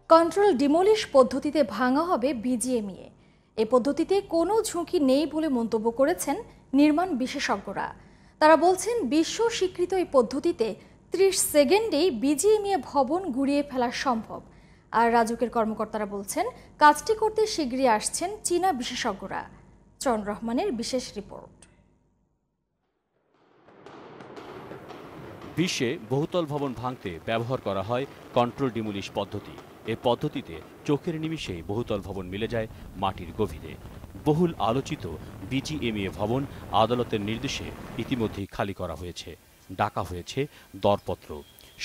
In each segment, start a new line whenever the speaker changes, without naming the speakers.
Control ডিমোলিশ পদ্ধতিতে ভাঙা হবে বিজিএমইএ। এই পদ্ধতিতে কোনো ঝুঁকি নেই বলে মন্তব্য করেছেন নির্মাণ বিশেষজ্ঞরা। তারা বলছেন বিশ্ব স্বীকৃত এই পদ্ধতিতে ৩০ সেকেন্ডেই বিজিএমইএ ভবন গুঁড়িয়ে ফেলা সম্ভব। আর রাজুকের কর্মকর্তারা বলছেন কাজটি করতে শীঘ্রই আসছেন চীনা বিশেষজ্ঞরা। চরণ রহমানের বিশেষ রিপোর্ট।
বিশ্বে বহুতল ভবন ভাঙতে ব্যবহার করা হয় কন্ট্রোল ডিমোলিশ পদ্ধতি। এই পদ্ধতিতে চোখের নিমিষেই বহুতল ভবন মিলে যায় মাটির গভীরে। বহুল আলোচিত বিজিএমইএ ভবন আদালতের নির্দেশে ইতিমধ্যেই খালি করা হয়েছে, ডাকা হয়েছে দরপত্র।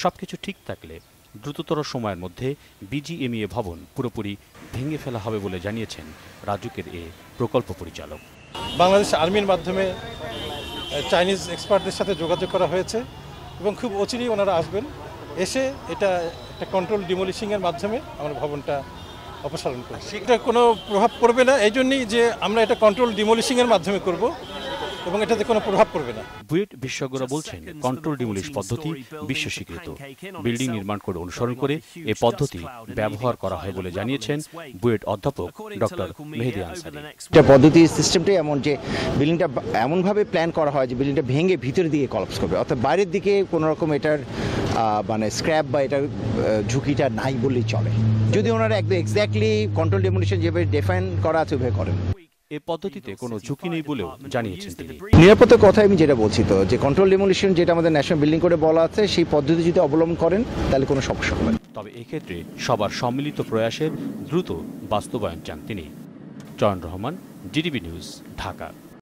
সবকিছু ঠিক থাকলে দ্রুততর সময়ের মধ্যে বিজিএমইএ ভবন পুরোপুরি ভেঙে ফেলা হবে বলে জানিয়েছেন রাজুকের এ প্রকল্প পরিচালক।
বাংলাদেশ আর্মির মাধ্যমে চাইনিজ এক্সপার্টদের সাথে যোগাযোগ করা হয়েছে এবং খুব অচিরেই ওনারা আসবেন, এসে এটা একটা কন্ট্রোল ডিমোলিশিংয়ের মাধ্যমে আমরা ভবনটা অপসারণ করব। এটা কোনো প্রভাব পড়বে না, এই জন্যই যে আমরা এটা কন্ট্রোল ডিমোলিশিংয়ের মাধ্যমে করব এবং এটাতে কোনো প্রভাব পড়বে না।
বুয়েট বিশেষজ্ঞরা বলছেন কন্ট্রোল ডিমোলিশ পদ্ধতি বিশ্ব স্বীকৃত। বিল্ডিং নির্মাণ করে অনুসরণ করে এ পদ্ধতি ব্যবহার করা হয় বলে জানিয়েছেন বুয়েট অধ্যাপক ডক্টর মেহেদী আনসারী।
এটা পদ্ধতি সিস্টেমটাই এমন যে বিল্ডিংটা এমনভাবে প্ল্যান করা হয় যে বিল্ডিংটা ভেঙে ভিতরের দিকে কলাপস করবে, অর্থাৎ বাইরের দিকে কোনো রকম এটার মানে স্ক্র্যাপ বা এটার ঝুঁকিটা নাই বললেই চলে, যদি ওনারা একদম এক্স্যাক্টলি কন্ট্রোল ডিমোলিশন যেভাবে ডিফাইন করা আছে ওইভাবে করেন।
এই পদ্ধতিতে কোনো ঝুঁকি নেই বলেও জানিয়েছেন তিনি।
নিরাপত্তার কথা আমি যেটা বলছি, তো যে কন্ট্রোল ডিমোলিশন যেটা আমাদের ন্যাশনাল বিল্ডিং কোডে বলা আছে, সেই পদ্ধতি যদি অবলম্বন করেন তাহলে কোনো সমস্যা হবে না।
তবে এক্ষেত্রে সবার সম্মিলিত প্রয়াসের দ্রুত বাস্তবায়ন চান তিনি। চরণ রহমান, ডিটিভি নিউজ, ঢাকা।